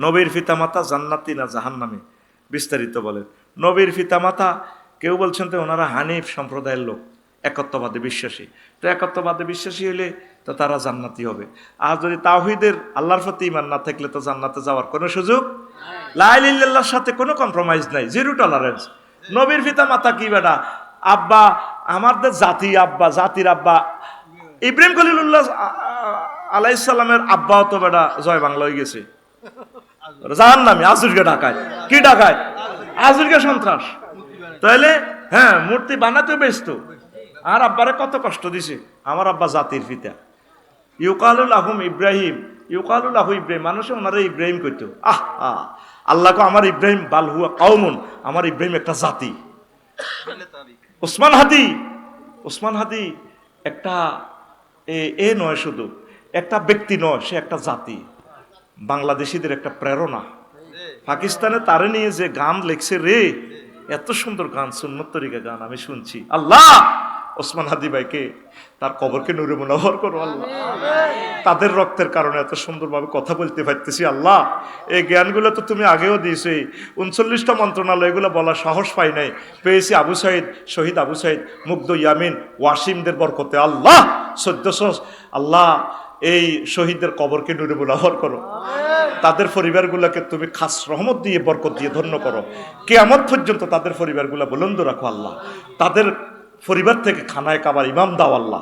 নবীর পিতামাতা জান্নাতি না জাহান্নামী, বিস্তারিত বলেন। নবীর পিতামাতা কেউ বলছেন তো ওনারা হানিফ সম্প্রদায়ের লোক, একত্ববাদে বিশ্বাসী। তো একত্ববাদে বিশ্বাসী হইলে তো তারা জান্নাতি হবে। আর যদি তাওহীদের আল্লাহর প্রতি ঈমান না থাকলে তো জান্নাতে যাওয়ার কোনো সুযোগ, লা ইলাহা ইল্লাল্লাহর সাথে কোনো কম্প্রোমাইজ নাই, জিরো টলারেন্স। নবীর পিতামাতা কি বেটা, আব্বা আমাদের জাতি, আব্বা জাতির আব্বা ইব্রাহিম খলিলুল্লাহ আলাইহিস সালামের আব্বাও তো বেটা জয় বাংলা হয়ে গেছে, জাহান্নামী, আজুরকে ঢাকায়। কি ঢাকায়? আজুরকে সন্ত্রাস। তাহলে হ্যাঁ, মূর্তি বানাতেও ব্যস্ত। আর আব্বারে কত কষ্ট দিছে। আমার আব্বা জাতির পিতা। ইউকালুল আহুম ইব্রাহিম, ইউকালুল আহু ইব্রাহিম, মানুষে ওনারা ইব্রাহিম কইতো। আল্লাহকে আমার ইব্রাহিম বালহুয়া কাউমুন, আমার ইব্রাহিম একটা জাতি। ওসমান হাদি একটা এ নয়, শুধু একটা ব্যক্তি নয়, সে একটা জাতি, বাংলাদেশিদের একটা প্রেরণা। পাকিস্তানে তারে নিয়ে যে গান লেখছে রে, এত সুন্দর গান, সুন্নত তরিকা গান আমি শুনছি। আল্লাহ ওসমান হাদি ভাইকে, তার কবরকে নূরে মুনাওয়ার করো আল্লাহ। তাদের রক্তের কারণে এত সুন্দরভাবে কথা বলতে পারতেছি আল্লাহ। এই জ্ঞানগুলো তো তুমি আগেও দিয়েছো। 39টা মন্ত্রণালয়, এগুলো বলার সাহস পাই নাই, পেয়েছি আবু সাইদ, শহীদ আবু সাইদ, মুগ্ধ ইয়ামিন, ওয়াসিমদের বরকতে আল্লাহ। 1400 আল্লাহ এই শহীদদের কবরকে নূরে মুনাওয়ার করো। তাদের পরিবারগুলোকে তুমি খাস রহমত দিয়ে, বরকত দিয়ে ধন্য করো। কিয়ামত পর্যন্ত তাদের পরিবারগুলো বুলন্দ রাখো আল্লাহ। তাদের পরিবার থেকে খানায় কাবার ইমাম দাও আল্লাহ।